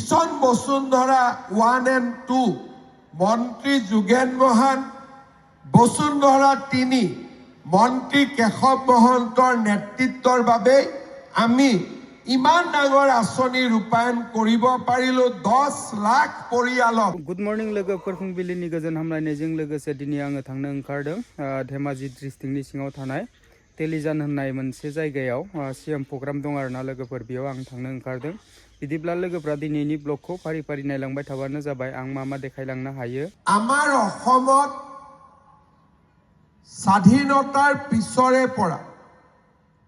Mission Basundhara 1 and 2 মন্ত্ৰী যোগেন মহান, বসুন্ধৰা 3 মন্ত্ৰী কেশৱ মহন্তৰ নেতৃত্বৰ বাবে আমি ইমান ডাঙৰ আঁচনি ৰূপায়ণ কৰিব পাৰিলো 10 লাখ পৰিয়ালক। गुड मर्निं लोगोफोर, फुंबिलिनि गोजोन हामलायनायजों लोगोसे दिनै आङो थांनो ओंखारदों धेमाजि डिस्ट्रिक्टनि सिङाव थानाय तेलिजान होननाय मोनसे जायगायाव सिएम प्रग्राम दं आरोना लोगोफोर, बेयाव आं थांनो ओंखारदों। बिदिब्ला लोगोफ्रा दिनैनि ब्लगखौ फारि फारि नायलांबाय थाबानो जाबाय आं मा देखायलांनो हायो। আমাৰ অসমত স্বাধীনতাৰ পিছৰে পৰা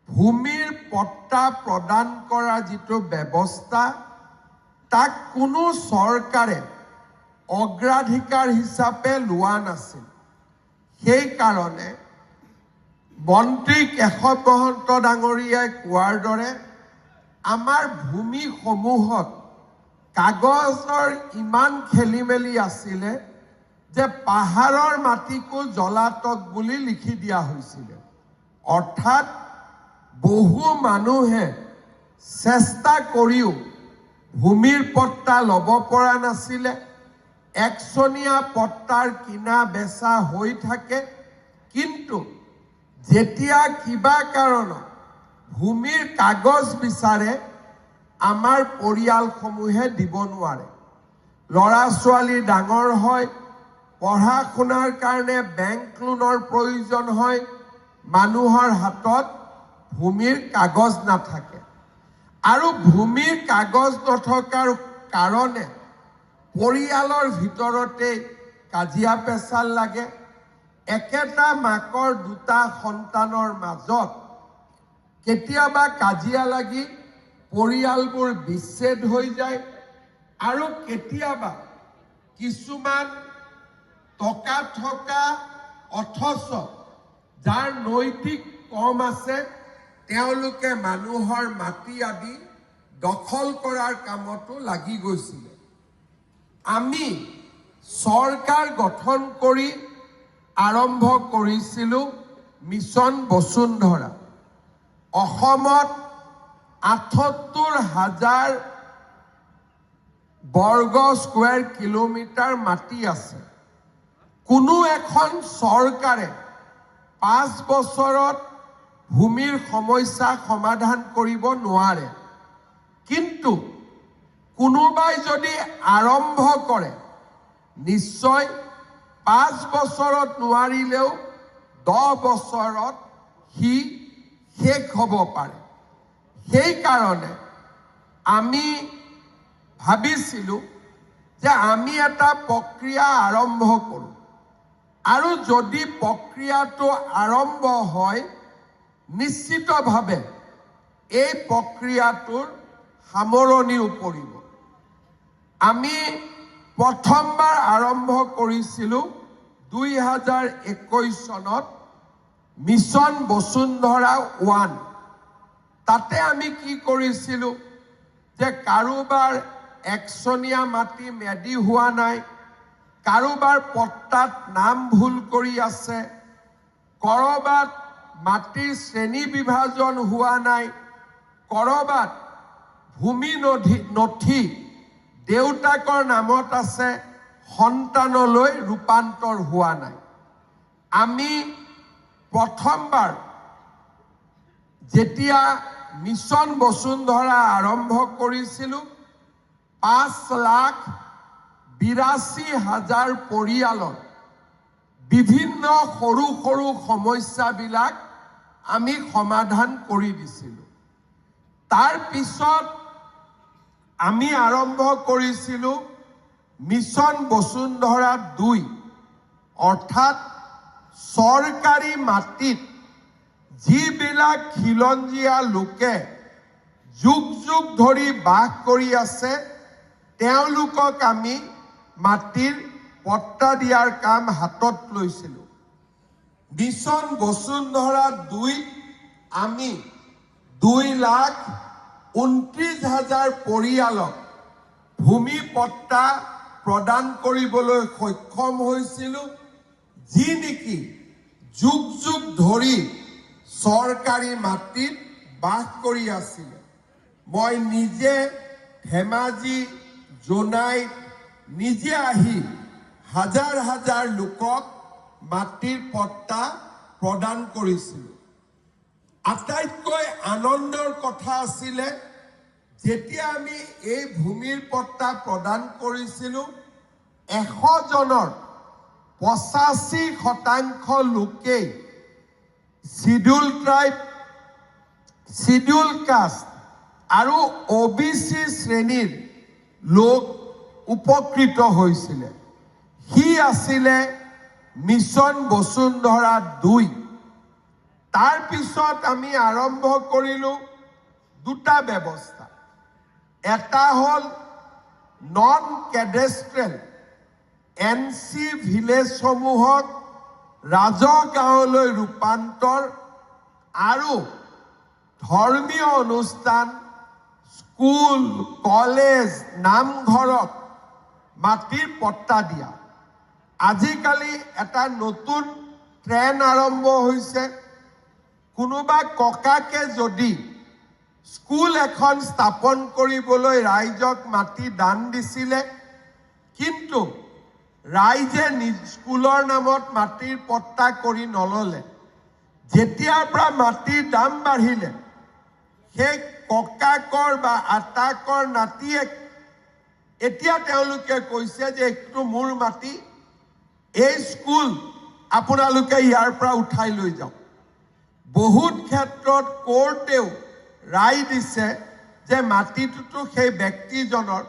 ভূমিৰ পট্টা প্ৰদান কৰা যিটো ব্যৱস্থা তাক কোনো চৰকাৰে অগ্ৰাধিকাৰ হিচাপে লোৱা নাছিল। সেই কাৰণে মন্ত্ৰী কেশৱ মহন্ত ডাঙৰীয়াই কোৱাৰ দৰে আমাৰ ভূমিসমূহত কাগজৰ ইমান খেলি মেলি আছিলে যে পাহাৰৰ মাটিকো জলাতক বুলি লিখি দিয়া হৈছিল। অৰ্থাৎ বহু মানুহে চেষ্টা কৰিও ভূমিৰ পট্টা ল'ব পৰা নাছিলে। একচনীয়া পট্টাৰ কিনা বেচা হৈ থাকে, কিন্তু যেতিয়া কিবা কাৰণত ভূমিৰ কাগজ বিচাৰে আমাৰ পৰিয়ালসমূহে দিব নোৱাৰে। ল'ৰা ছোৱালী ডাঙৰ হয়, পঢ়া শুনাৰ কাৰণে বেংক লোনৰ প্ৰয়োজন হয়, মানুহৰ হাতত ভূমিৰ কাগজ নাথাকে। আৰু ভূমিৰ কাগজ নথকাৰ কাৰণে পৰিয়ালৰ ভিতৰতে কাজিয়া পেচাল লাগে। একেটা মাকৰ দুটা সন্তানৰ মাজত কেতিয়াবা কাজিয়া লাগি পৰিয়ালবোৰ বিচ্ছেদ হৈ যায়। আৰু কেতিয়াবা কিছুমান টকা থকা অথচ যাৰ নৈতিক কম আছে তেওঁলোকে মানুহৰ মাটি আদি দখল কৰাৰ কামতো লাগি গৈছিল। আমি চৰকাৰ গঠন কৰি আৰম্ভ কৰিছিলোঁ মিছন বসুন্ধৰা। অসমত ৭৮,০০০ বৰ্গ স্কোৱাৰ কিলোমিটাৰ মাটি আছে। কোনো এখন চৰকাৰে 5 বছৰত ভূমিৰ সমস্যা সমাধান কৰিব নোৱাৰে, কিন্তু কোনোবাই যদি আৰম্ভ কৰে নিশ্চয় 5 বছৰত নোৱাৰিলেও 10 বছৰত সি শেষ হ'ব পাৰে। সেইকাৰণে আমি ভাবিছিলোঁ যে আমি এটা প্ৰক্ৰিয়া আৰম্ভ কৰোঁ, আৰু যদি প্ৰক্ৰিয়াটো আৰম্ভ হয় নিশ্চিতভাৱে এই প্ৰক্ৰিয়াটোৰ সামৰণিও পৰিব। আমি প্ৰথমবাৰ আৰম্ভ কৰিছিলোঁ 2021 চনত মিছন বসুন্ধৰা 1। তাতে আমি কি কৰিছিলোঁ যে কাৰোবাৰ একচনীয়া মাটি মেদি হোৱা নাই, কাৰোবাৰ পট্টাত নাম ভুল কৰি আছে, কৰবাত মাটিৰ শ্ৰেণী বিভাজন হোৱা নাই, কৰবাত ভূমি নথি দেউতাকৰ নামত আছে, সন্তানলৈ ৰূপান্তৰ হোৱা নাই। আমি প্ৰথমবাৰ যেতিয়া মিছন বসুন্ধৰা আৰম্ভ কৰিছিলোঁ 5,82,000 পৰিয়ালৰ বিভিন্ন সৰু সৰু সমস্যাবিলাক আমি সমাধান কৰি দিছিলোঁ। তাৰ পিছত আমি আৰম্ভ কৰিছিলোঁ মিছন বসুন্ধৰা 2, অৰ্থাৎ চৰকাৰী মাটিত যিবিলাক খিলঞ্জীয়া লোকে যুগ যুগ ধৰি বাস কৰি আছে তেওঁলোকক আমি মাটিৰ পট্টা দিয়াৰ কাম হাতত লৈছিলোঁ। মিছন বসুন্ধৰা 2 আমি 2,29,000 পৰিয়ালক ভূমি পট্টা প্ৰদান কৰিবলৈ সক্ষম হৈছিলোঁ, যি নেকি যুগ যুগ ধৰি চৰকাৰী মাটিত বাস কৰি আছিল। মই নিজে ধেমাজি জনাই নিজে আহি হাজাৰ হাজাৰ লোকক মাটিৰ পট্টা প্ৰদান কৰিছিল। আটাইতকৈ আনন্দৰ কথা আছিলে যেতিয়া আমি এই ভূমিৰ পট্টা প্ৰদান কৰিছিলোঁ 100 জনৰ 85% লোকেই শিডিউল ট্ৰাইব, শিডিউল কাষ্ট আৰু OBC শ্ৰেণীৰ লোক উপকৃত হৈছিলে। সি আছিলে মিছন বসুন্ধৰা 2। তাৰ পিছত আমি আৰম্ভ কৰিলোঁ দুটা ব্যৱস্থা। এটা হ'ল নন কেডেষ্ট্ৰেল NC ভিলেজসমূহক ৰাজগাঁৱলৈ ৰূপান্তৰ আৰু ধৰ্মীয় অনুষ্ঠান, স্কুল, কলেজ, নামঘৰক মাটিৰ পট্টা দিয়া। আজিকালি এটা নতুন ট্ৰেণ্ড আৰম্ভ হৈছে। কোনোবা ককাকে যদি স্কুল এখন স্থাপন কৰিবলৈ ৰাইজক মাটি দান দিছিলে, কিন্তু ৰাইজে স্কুলৰ নামত মাটিৰ পট্টা কৰি নললে। যেতিয়াৰ পৰা মাটিৰ দাম বাঢ়িলে, সেই ককাকৰ বা আটাকৰ নাতিয়ে এতিয়া তেওঁলোকে কৈছে যে এইটো মোৰ মাটি, এই স্কুল আপোনালোকে ইয়াৰ পৰা উঠাই লৈ যাওক। বহুত ক্ষেত্ৰত কোৰ্টেও ৰায় দিছে যে মাটিটোতো সেই ব্যক্তিজনৰ,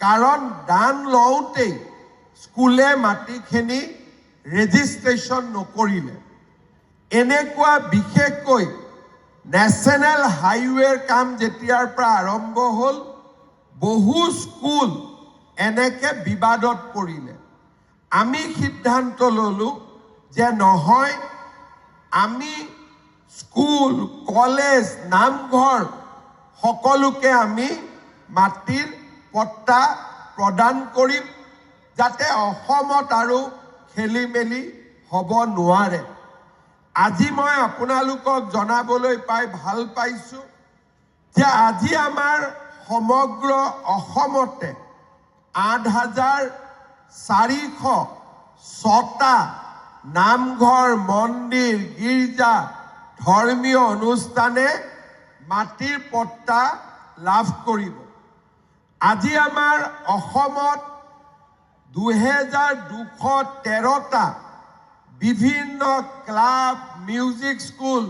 কাৰণ দান লওঁতেই স্কুলে মাটিখিনি ৰেজিষ্ট্ৰেশ্যন নকৰিলে। এনেকুৱা বিশেষকৈ নেশ্যনেল হাইৱেৰ কাম যেতিয়াৰ পৰা আৰম্ভ হ'ল, বহু স্কুল এনেকৈ বিবাদত পৰিলে। আমি সিদ্ধান্ত ল'লোঁ যে নহয়, আমি স্কুল, কলেজ, নামঘৰ সকলোকে আমি মাটিৰ পট্টা প্ৰদান কৰিম, যাতে অসমত আৰু খেলি মেলি হ'ব নোৱাৰে। আজি মই আপোনালোকক জনাবলৈ পাই ভাল পাইছোঁ যে আজি আমাৰ সমগ্ৰ অসমতে 8,406টা নামঘৰ, মন্দিৰ, গীৰ্জা, ধৰ্মীয় অনুষ্ঠানে মাটিৰ পট্টা লাভ কৰিব। আজি আমাৰ অসমত 2,213টা বিভিন্ন ক্লাব, মিউজিক স্কুল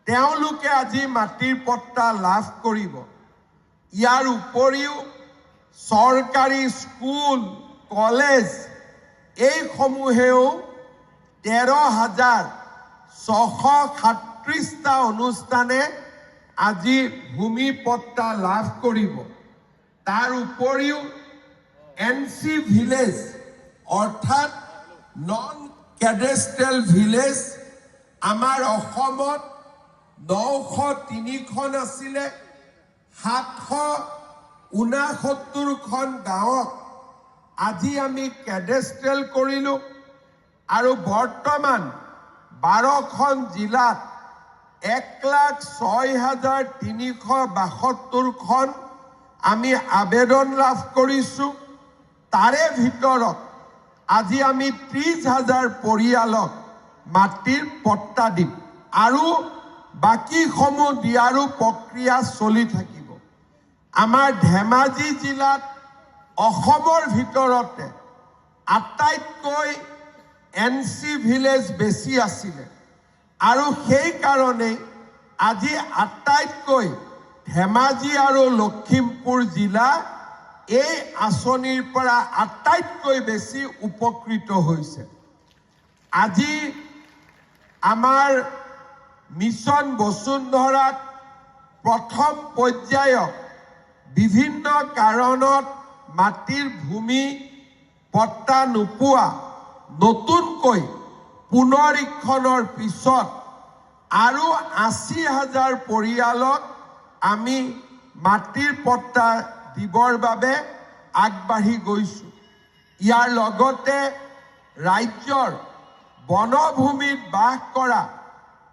তেওঁলোকে আজি মাটিৰ পট্টা লাভ কৰিব। ইয়াৰ উপৰিও চৰকাৰী স্কুল, কলেজ এইসমূহেও 13,637টা অনুষ্ঠানে আজি ভূমি পট্টা লাভ কৰিব। তাৰ উপৰিও NC ভিলেজ অৰ্থাৎ নন কেডেষ্ট্ৰেল ভিলেজ আমাৰ অসমত 903খন আছিলে। 769খন গাঁৱক আজি আমি কেডেষ্ট্ৰেল কৰিলোঁ আৰু বৰ্তমান 12খন জিলাত 1,06,372খন আমি আবেদন লাভ কৰিছোঁ। তাৰে ভিতৰত আজি আমি 30,000 পৰিয়ালক মাটিৰ পট্টা দিম আৰু বাকীসমূহ দিয়াৰো প্ৰক্ৰিয়া চলি থাকিব। আমাৰ ধেমাজি জিলাত অসমৰ ভিতৰতে আটাইতকৈ NC ভিলেজ বেছি আছিলে আৰু সেইকাৰণেই আজি আটাইতকৈ ধেমাজি আৰু লখিমপুৰ জিলা এই আঁচনিৰ পৰা আটাইতকৈ বেছি উপকৃত হৈছে। আজি আমাৰ মিছন বসুন্ধৰাত প্ৰথম পৰ্যায়ত বিভিন্ন কাৰণত মাটিৰ ভূমি পট্টা নোপোৱা নতুনকৈ পুনৰীক্ষণৰ পিছত আৰু 80,000 পৰিয়ালক আমি মাটিৰ পট্টা দিবৰ বাবে আগবাঢ়ি গৈছোঁ। ইয়াৰ লগতে ৰাজ্যৰ বনভূমিত বাস কৰা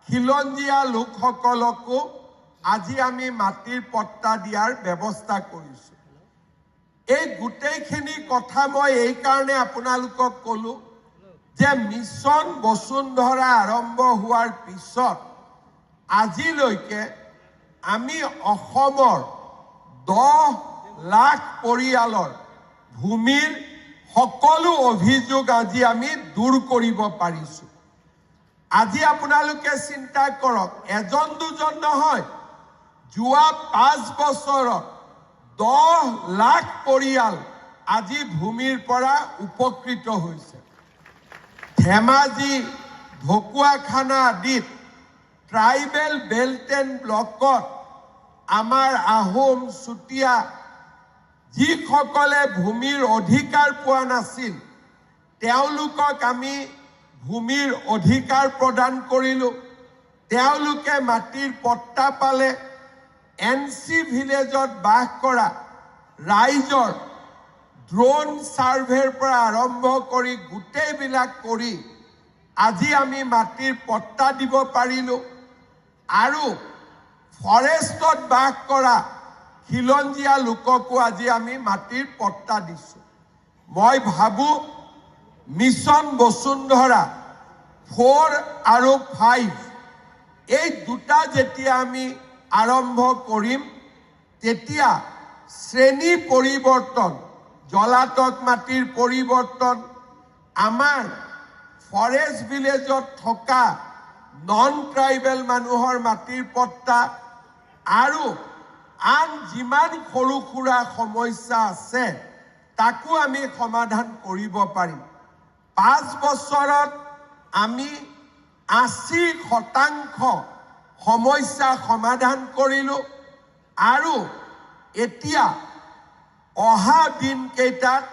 খিলঞ্জীয়া লোকসকলকো আজি আমি মাটিৰ পট্টা দিয়াৰ ব্যৱস্থা কৰিছোঁ। এই গোটেইখিনি কথা মই এই কাৰণে আপোনালোকক ক'লো যে মিছন বসুন্ধৰা আৰম্ভ হোৱাৰ পিছত আজিলৈকে আমি অসমৰ 10 লাখ পৰিয়ালৰ ভূমিৰ সকলো অভিযোগ আজি আমি দূৰ কৰিব পাৰিছো। আজি আপোনালোকে চিন্তা কৰক, এজন দুজন নহয়, যোৱা 5 বছৰত 10 লাখ পৰিয়াল আজি ভূমিৰ পৰা উপকৃত হৈছে। ধেমাজি, ঢকুৱাখানা আদিত ট্ৰাইবেল বেল্ট এণ্ড ব্লকত আমাৰ আহোম, চুতীয়া যিসকলে ভূমিৰ অধিকাৰ পোৱা নাছিল তেওঁলোকক আমি ভূমিৰ অধিকাৰ প্ৰদান কৰিলোঁ। তেওঁলোকে মাটিৰ পট্টা পালে। NC ভিলেজত বাস কৰা ৰাইজৰ ড্ৰোন সাৰ্ভেৰ পৰা আৰম্ভ কৰি গোটেইবিলাক কৰি আজি আমি মাটিৰ পট্টা দিব পাৰিলোঁ। আৰু ফৰেষ্টত বাস কৰা খিলঞ্জীয়া লোককো আজি আমি মাটিৰ পট্টা দিছোঁ। মই ভাবোঁ মিছন বসুন্ধৰা 4 আৰু 5 এই দুটা যেতিয়া আমি আৰম্ভ কৰিম তেতিয়া শ্ৰেণী পৰিৱৰ্তন, জলাতক মাটিৰ পৰিৱৰ্তন, আমাৰ ফৰেষ্ট ভিলেজত থকা নন ট্ৰাইবেল মানুহৰ মাটিৰ পট্টা আৰু আন যিমান সৰু সুৰা সমস্যা আছে তাকো আমি সমাধান কৰিব পাৰিম। 5 বছৰত আমি 80% সমস্যা সমাধান কৰিলোঁ আৰু এতিয়া অহা দিনকেইটাত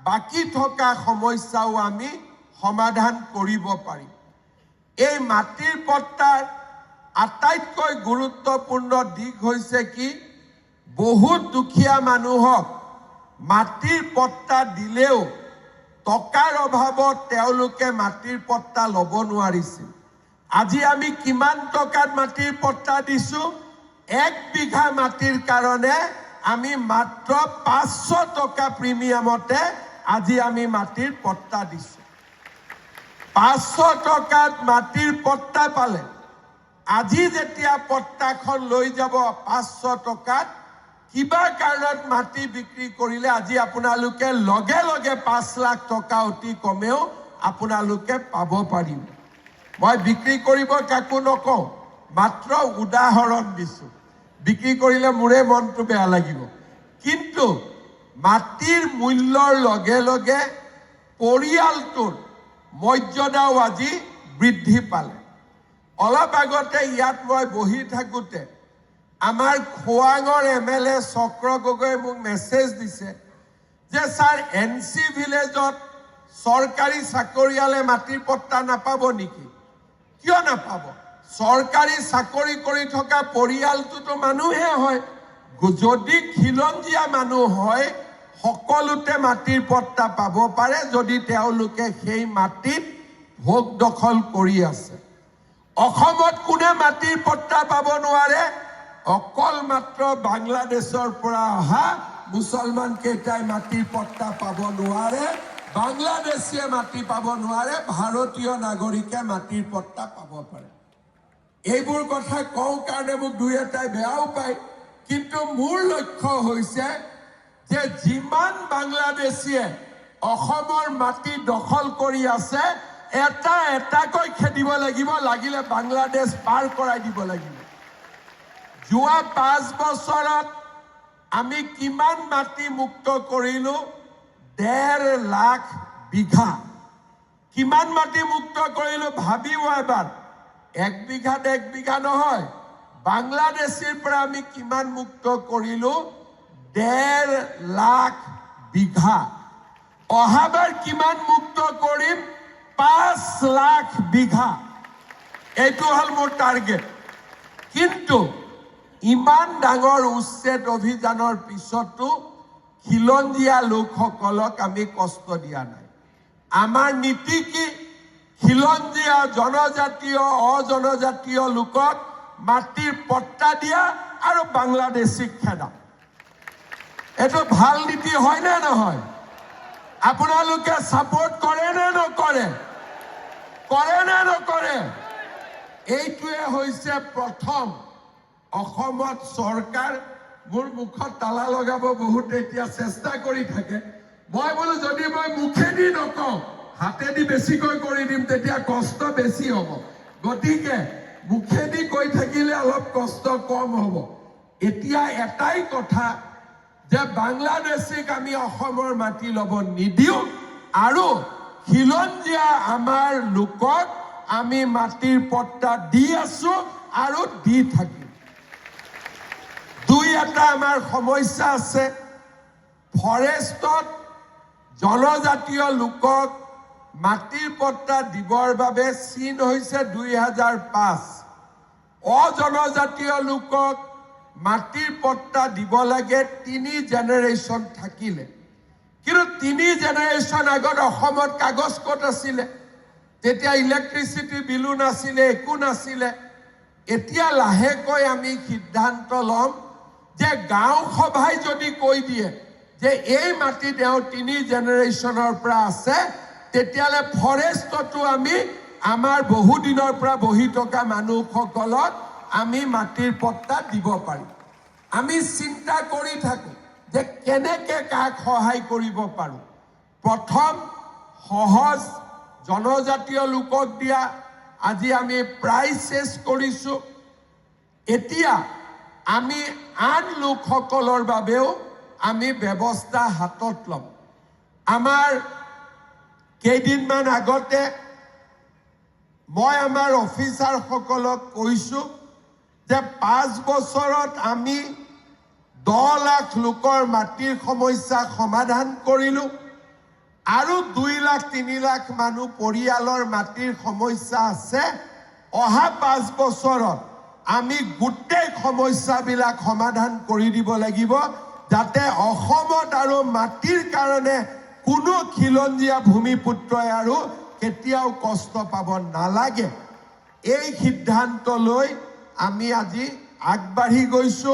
বাকী থকা সমস্যাও আমি সমাধান কৰিব পাৰিম। এই মাটিৰ পট্টাৰ আটাইতকৈ গুৰুত্বপূৰ্ণ দিশ হৈছে কি, বহুত দুখীয়া মানুহক মাটিৰ পট্টা দিলেও টকাৰ অভাৱত তেওঁলোকে মাটিৰ পট্টা ল'ব নোৱাৰিছিল। আজি আমি কিমান টকাত মাটিৰ পট্টা দিছোঁ? 1 বিঘা মাটিৰ কাৰণে আমি মাত্ৰ 500 টকা প্ৰিমিয়ামতে আজি আমি মাটিৰ পট্টা দিছোঁ। 500 টকাত মাটিৰ পট্টা পালে আজি যেতিয়া পট্টাখন লৈ যাব 500 টকাত, কিবা কাৰণত মাটি বিক্ৰী কৰিলে আজি আপোনালোকে লগে লগে 5 লাখ টকা অতি কমেও আপোনালোকে পাব পাৰিব। মই বিক্ৰী কৰিব কাকো নকওঁ, মাত্ৰ উদাহৰণ দিছোঁ। বিক্ৰী কৰিলে মোৰে মনটো বেয়া লাগিব, কিন্তু মাটিৰ মূল্যৰ লগে লগে পৰিয়ালটোৰ মৰ্যাদাও আজি বৃদ্ধি পালে। অলপ আগতে ইয়াত মই বহি থাকোঁতে আমাৰ খোৱাঙৰ MLA চক্ৰ গগৈয়ে মোক মেছেজ দিছে যে ছাৰ NC ভিলেজত চৰকাৰী চাকৰিয়ালে মাটিৰ পট্টা নাপাব নেকি? কিয় নাপাব? চৰকাৰী চাকৰি কৰি থকা পৰিয়ালটোতো মানুহে হয়। যদি খিলঞ্জীয়া মানুহ হয় সকলোতে মাটিৰ পট্টা পাব পাৰে যদি তেওঁলোকে সেই মাটিত ভোগ দখল কৰি আছে। অসমত কোনে মাটিৰ পট্টা পাব নোৱাৰে? অকল মাত্ৰ বাংলাদেশৰ পৰা অহা মুছলমান কেইটাই মাটিৰ পট্টা পাব নোৱাৰে। বাংলাদেশীয়ে মাটি পাব নোৱাৰে, ভাৰতীয় নাগৰিকে মাটিৰ পট্টা পাব পাৰে। এইবোৰ কথা কওঁ কাৰণে মোক দুই এটাই বেয়াও পায়, কিন্তু মোৰ লক্ষ্য হৈছে যে যিমান বাংলাদেশীয়ে অসমৰ মাটি দখল কৰি আছে এটা এটাকৈ খেদিব লাগিব, লাগিলে বাংলাদেশ পাৰ কৰাই দিব লাগিব। যোৱা 5 বছৰত আমি কিমান মাটি মুক্ত কৰিলোঁ? 1.5 লাখ বিঘা। কিমান মাটি মুক্ত কৰিলোঁ ভাবিব এবাৰ। 1 বিঘাত 1 বিঘা নহয়, বাংলাদেশীৰ পৰা আমি কিমান মুক্ত কৰিলোঁ? 1.5 লাখ বিঘা। অহাবাৰ কিমান মুক্ত কৰিম? 5 লাখ বিঘা। এইটো হ'ল মোৰ টাৰ্গেট। কিন্তু ইমান ডাঙৰ উচ্ছেদ অভিযানৰ পিছতো খিলঞ্জীয়া লোকসকলক আমি কষ্ট দিয়া নাই। আমাৰ নীতি কি? খিলঞ্জীয়া, জনজাতীয়, অজনজাতীয় লোকক মাটিৰ পট্টা দিয়া আৰু বাংলাদেশীক খেদা। এইটো ভাল নীতি হয় নে নহয়? আপোনালোকে সাপোৰ্ট কৰে নে নকৰে? কৰে নে নকৰে? এইটোৱে হৈছে প্ৰথম অসমত চৰকাৰ। মোৰ মুখত তালা লগাব বহুত এতিয়া চেষ্টা কৰি থাকে। মই বোলো যদি মই মুখেদি নকওঁ, হাতেদি বেছিকৈ কৰি দিম, তেতিয়া কষ্ট বেছি হ'ব। গতিকে মুখেদি কৈ থাকিলে অলপ কষ্ট কম হ'ব। এতিয়া এটাই কথা যে বাংলাদেশীক আমি অসমৰ মাটি ল'ব নিদিওঁ, আৰু খিলঞ্জীয়া আমাৰ লোকক আমি মাটিৰ পট্টা দি আছো আৰু দি থাকিম। দুই এটা আমাৰ সমস্যা আছে। ফৰেষ্টত জনজাতীয় লোকক মাটিৰ পট্টা দিবৰ বাবে চীন হৈছে 2005। অজনজাতীয় লোকক মাটিৰ পট্টা দিব লাগে 3 জেনেৰেশ্যন থাকিলে। কিন্তু 3 জেনেৰেশ্যন আগত অসমত কাগজ ক'ত আছিলে? তেতিয়া ইলেক্ট্ৰিচিটি বিলো নাছিলে, একো নাছিলে। এতিয়া লাহেকৈ আমি সিদ্ধান্ত ল'ম যে গাঁও সভাই যদি কৈ দিয়ে যে এই মাটি তেওঁ 3 জেনেৰেশ্যনৰ পৰা আছে, তেতিয়ালে ফৰেষ্টতো আমি আমাৰ বহুদিনৰ পৰা বহি থকা মানুহসকলক আমি মাটিৰ পট্টা দিব পাৰিম। আমি চিন্তা কৰি থাকো যে কেনেকে কাক সহায় কৰিব পাৰো। প্ৰথম সহজ জনজাতীয় লোকক দিয়া, আজি আমি প্ৰায় চেষ্টা কৰিছো। এতিয়া আমি আন লোকসকলৰ বাবেও আমি ব্যৱস্থা হাতত ল'ম। আমাৰ কেইদিনমান আগতে মই আমাৰ অফিচাৰসকলক কৈছো যে 5 বছৰত আমি 10 লাখ লোকৰ মাটিৰ সমস্যা সমাধান কৰিলো, আৰু 2 লাখ 3 লাখ মানুহ পৰিয়ালৰ মাটিৰ সমস্যা আছে। অহা 5 বছৰত আমি গোটেই সমস্যাবিলাক সমাধান কৰি দিব লাগিব, যাতে অসমত আৰু মাটিৰ কাৰণে কোনো খিলঞ্জীয়া ভূমিপুত্ৰই আৰু কেতিয়াও কষ্ট পাব নালাগে। এই সিদ্ধান্ত লৈ আমি আজি আগবাঢ়ি গৈছো,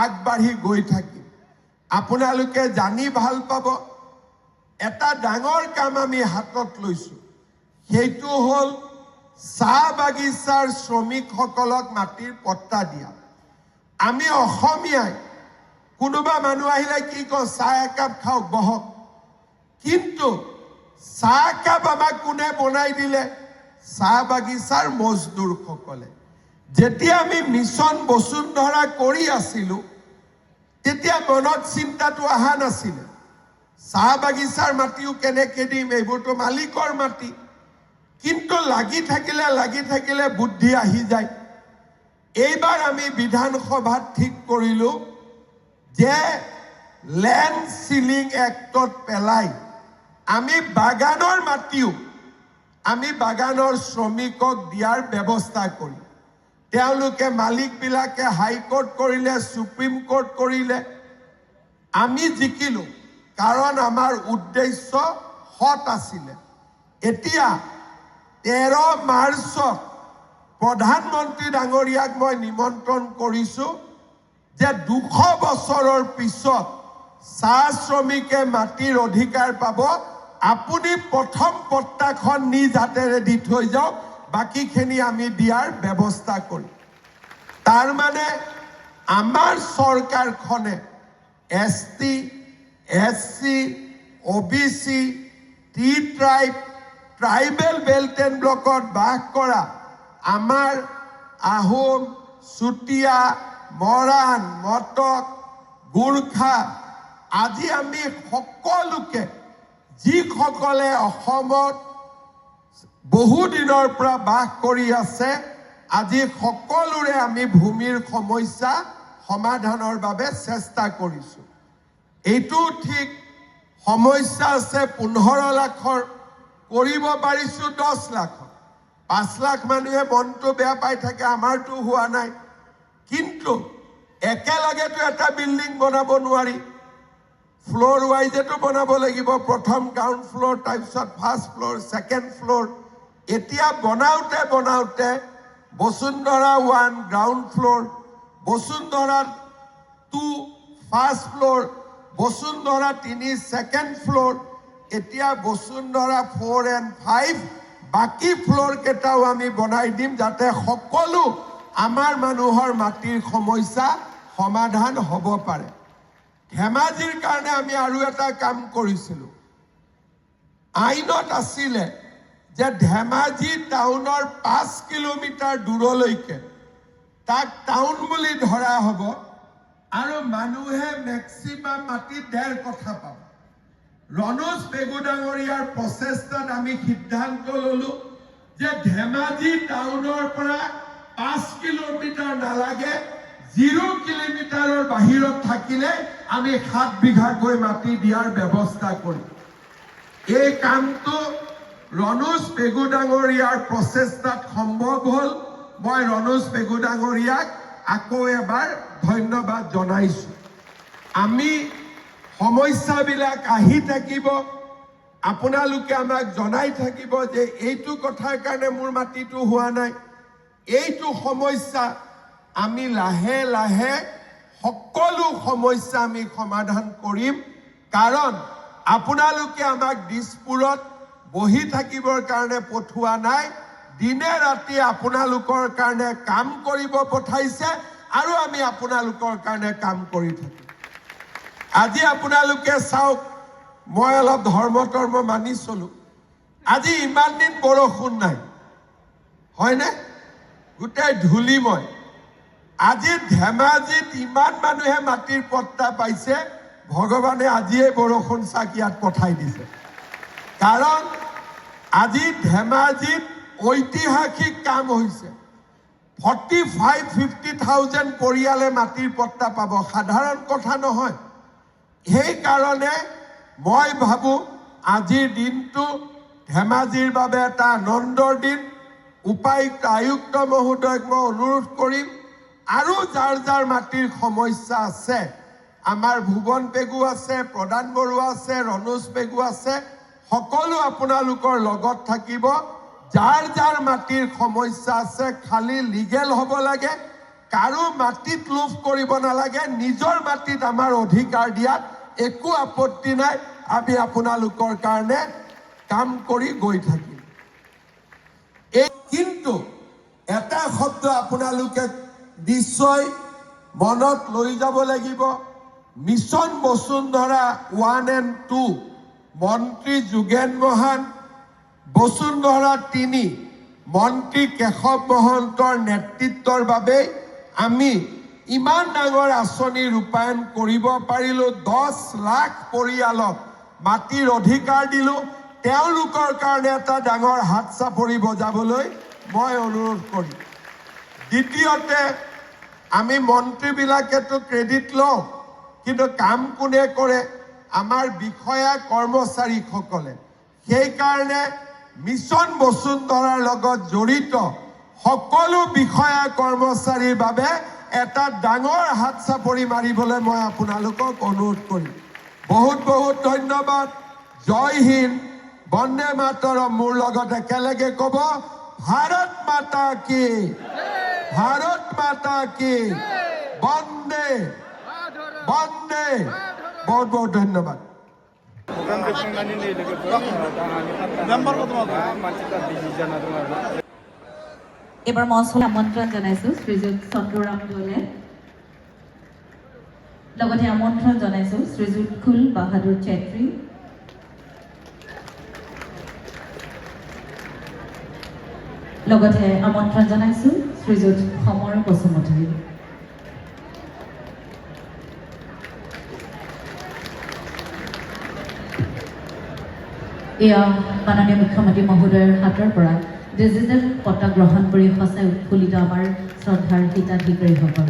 আগবাঢ়ি গৈ থাকিম। আপোনালোকে জানি ভাল পাব, এটা ডাঙৰ কাম আমি হাতত লৈছো। সেইটো হ'ল চাহ বাগিচাৰ শ্ৰমিকসকলক মাটিৰ পট্টা দিয়া। আমি অসমীয়াই কোনোবা মানুহ আহিলে কি কওঁ? চাহ একাপ খাওক, বহক। কিন্তু চাহ একাপ আমাক কোনে বনাই দিলে? চাহ বাগিচাৰ মজদুৰসকলে। যেতিয়া আমি মিছন বসুন্ধৰা কৰি আছিলো, তেতিয়া মনত চিন্তাটো অহা নাছিলে চাহ বাগিচাৰ মাটিও কেনেকে দিম, এইবোৰতো মালিকৰ মাটি। কিন্তু লাগি থাকিলে বুদ্ধি আহি যায়। এইবাৰ আমি বিধানসভাত ঠিক কৰিলো যে ল্যান্ড সিলিং এক্টত পেলাই আমি বাগানৰ মাটিও আমি বাগানৰ শ্ৰমিকক দিয়াৰ ব্যৱস্থা কৰিম। তেওঁলোকে মালিকবিলাকে হাইকোৰ্ট কৰিলে, সুপ্ৰিম কোৰ্ট কৰিলে, আমি জিকিলো, কাৰণ আমাৰ উদ্দেশ্য সৎ আছিলে। এতিয়া 13 মাৰ্চত প্ৰধানমন্ত্ৰী ডাঙৰীয়াক মই নিমন্ত্ৰণ কৰিছো যে 200 বছৰৰ পিছত চাহ শ্ৰমিকে মাটিৰ অধিকাৰ পাব। আপুনি প্ৰথম পট্টাখন নিজ হাতেৰে দি থৈ যাওক, বাকীখিনি আমি দিয়াৰ ব্যৱস্থা কৰিম। তাৰ মানে আমাৰ চৰকাৰখনে ST, SC, OBC, T-ট্ৰাইব, ট্ৰাইবেল বেল্ট এণ্ড ব্লকত বাস কৰা আমাৰ আহোম, চুতীয়া, মৰাণ, মটক, গোৰ্খা, আজি আমি সকলোকে, যিসকলে অসমত বহুদিনৰ পৰা বাস কৰি আছে, আজি সকলোৰে আমি ভূমিৰ সমস্যা সমাধানৰ বাবে চেষ্টা কৰিছো। এইটো ঠিক সমস্যা আছে 15 লাখৰ, কৰিব পাৰিছো 10 লাখৰ। 5 লাখ মানুহে মনটো বেয়া পাই থাকে, আমাৰতো হোৱা নাই। কিন্তু একেলগেতো এটা বিল্ডিং বনাব নোৱাৰি, ফ্লোৰ ৱাইজেতো বনাব লাগিব। প্ৰথম গ্ৰাউণ্ড ফ্লোৰ, তাৰপিছত ফাৰ্ষ্ট ফ্লোৰ, ছেকেণ্ড ফ্লোৰ। এতিয়া বনাওতে বসুন্ধৰা 1 গ্ৰাউণ্ড ফ্লোৰ, বসুন্ধৰা 2 ফাৰ্ষ্ট ফ্লোৰ, বসুন্ধৰা 3 সেকেন্ড ফ্লোৰ এতিয়া বসুন্ধৰা 4 and 5 বাকি ফ্লোৰ কেটাও আমি বনাই দিম যাতে সকলো আমাৰ মানুহৰ মাটিৰ সমস্যা সমাধান হ'ব পাৰে ধেমাজিৰ কাৰণে আমি আৰু এটা কাম কৰিছিলো আইনত আছিলে যে ধেমাজি টাউনৰ 5 কিলোমিটাৰ দূৰলৈকে তাক টাউন বুলি ধৰা হ'ব আৰু মানুহে ম্যাক্সিমাম মাটি 1.5 কঠা পাব ৰনোজ বেগুডাঙৰীয়াৰ প্ৰচেষ্টাত আমি সিদ্ধান্ত ললো যে ধেমাজি টাউনৰ পৰা 5 কিলোমিটাৰ নালাগে 0 কিলোমিটাৰৰ বাহিৰত থাকিলে আমি 7 বিঘাকৈ মাটি দিয়াৰ ব্যৱস্থা কৰিম এই কামটো ৰনোজ বেগুডাঙৰীয়াৰ প্ৰচেষ্টাত সম্ভৱ হ'ল মই ৰনোজ বেগুডাঙৰীয়াক আকৌ এবাৰ ধন্যবাদ জনাইছো আমি সমস্যাবিলাক আহি থাকিব আপোনালোকে আমাক জনাই থাকিব যে এইটো কথাৰ কাৰণে মোৰ মাটিটো হোৱা নাই এইটো সমস্যা আমি লাহে লাহে সকলো সমস্যা আমি সমাধান কৰিম কাৰণ আপোনালোকে আমাক দিছপুৰত বহি থাকিবৰ কাৰণে পঠোৱা নাই দিনে ৰাতি আপোনালোকৰ কাৰণে কাম কৰিব পঠাইছে আৰু আমি আপোনালোকৰ কাৰণে কাম কৰি থাকিম আজি আপোনালোকে চাওক মই অলপ ধৰ্ম মানি চলো আজি ইমান দিন বৰষুণ নাই হয়নে গোটেই ধুলিময় আজি ধেমাজিত ইমান মানুহে মাটিৰ পট্টা পাইছে ভগৱানে আজিয়ে বৰষুণ চাক ইয়াত পঠাই দিছে কাৰণ আজি ধেমাজিত ঐতিহাসিক কাম হৈছে 45-50,000 পৰিয়ালে মাটিৰ পট্টা পাব সাধাৰণ কথা নহয় এই কাৰণে মই ভাবো আজিৰ দিনটো ধেমাজিৰ বাবে এটা আনন্দৰ দিন উপায়ুক্ত আয়ুক্ত মহোদয়ক মই অনুৰোধ কৰিম আৰু যাৰ যাৰ মাটিৰ সমস্যা আছে আমাৰ ভুৱন পেগু আছে প্ৰদান বৰুৱা আছে ৰনোজ পেগু আছে সকলো আপোনালোকৰ লগত থাকিব যাৰ যাৰ মাটিৰ সমস্যা আছে খালি লিগেল হ'ব লাগে কাৰো মাটিত লোভ কৰিব নালাগে নিজৰ মাটিত আমাৰ অধিকাৰ দিয়াত একো আপত্তি নাই আমি আপোনালোকৰ কাৰণে কাম কৰি গৈ থাকিম এই কিন্তু এটা শব্দ আপোনালোকে নিশ্চয় মনত লৈ যাব লাগিব মিছন বসুন্ধৰা 1 and 2 মন্ত্ৰী যোগেন মহান বসুন্ধৰা 3 মন্ত্ৰী কেশৱ মহন্তৰ নেতৃত্বৰ বাবে আমি ইমান ডাঙৰ আঁচনি ৰূপায়ণ কৰিব পাৰিলো 10 লাখ পৰিয়ালক মাটিৰ অধিকাৰ দিলো তেওঁলোকৰ কাৰণে এটা ডাঙৰ হাত চাপৰি বজাবলৈ মই অনুৰোধ কৰিম দ্বিতীয়তে আমি মন্ত্ৰীবিলাকেতো ক্ৰেডিট লওঁ কিন্তু কাম কোনে কৰে আমাৰ বিষয়া কৰ্মচাৰীসকলে সেই কাৰণে মিছন বসুন্ধৰাৰ লগত জড়িত সকলো বিষয়া কৰ্মচাৰীৰ বাবে এটা ডাঙৰ হাত চাপৰি মাৰিবলৈ মই আপোনালোকক অনুৰোধ কৰিম বহুত বহুত ধন্যবাদ জয় হিন্দ বন্দে মাতৰম মোৰ লগত একেলগে ক'ব ভাৰত মাতা কি বন্দে বন্দে বহুত বহুত ধন্যবাদ program बेखेवनानै नै लोगोफोर मानसिफ्रा बिजि जाना दं आरो এবাৰ মঞ্চলৈ আমন্ত্ৰণ জনাইছো শ্ৰীযুত চন্দ্ৰৰাম দলে লগতে আমন্ত্ৰণ জনাইছো শ্ৰীযুত কুল বাহাদুৰ চেত্ৰী লগতে আমন্ত্ৰণ জনাইছো শ্ৰীযুত সমৰ বসুমতাৰী এয়া মাননীয় মুখ্যমন্ত্ৰী মহোদয়ৰ হাতৰ পৰা ডিজিটেল পতা গ্ৰহণ কৰি সঁচাই উৎফুল্লিত আমাৰ শ্ৰদ্ধাৰ হিতাধিকাৰীসকল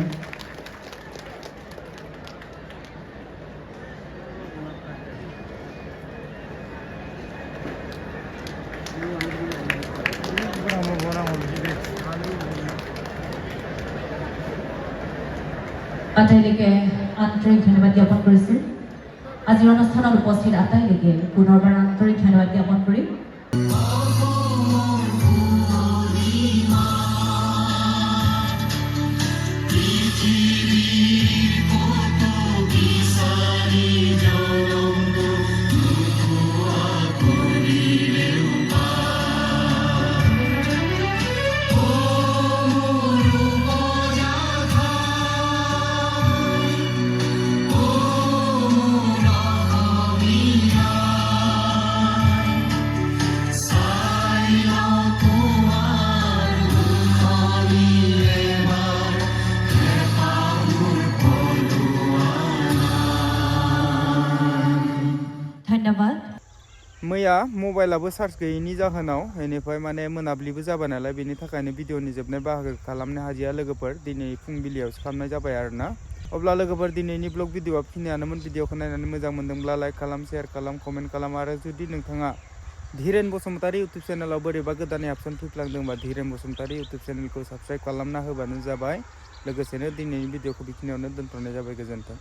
আটাইলৈকে আন্তৰিক ধন্যবাদ জ্ঞাপন কৰিছোঁ আজিৰ অনুষ্ঠানত উপস্থিত আটাইলৈকে পুনৰবাৰ আন্তৰিক ধন্যবাদ জ্ঞাপন কৰি मैया मबाइलाबो चार्ज गैयैनि जाहोनाव बेनिफ्राय माने मोनाब्लिबो जाबाय नालाय बेनि थाखायनो भिडिअनि जोबनाय बाहागो खालामनो हाजिया लोगोफोर दिनै फुंबिलियावसो खालामनाय जाबाय आरोना अब्ला लोगोफोर दिनैनि ब्लग भिडिअआ बेखिनियानोमोन भिडिअखौ नायनानै मोजां मोनदोंब्ला लाइक खालाम शेयार खालाम कमेन्ट खालाम आरो जुदि नोंथाङा धीरेन बसुमतारी इउटुब चेनेलाव बोरैबा गोदानै अपसन फैफ्लांदोंबा धीरेन बसुमतारी इउटुब चेनेलखौ साबस्क्राइब खालामना होबानो जाबाय लोगोसेनो दिनैनि भिडिअखौ बेखिनियावनो दोनथ'नाय जाबाय गोजोन्थों।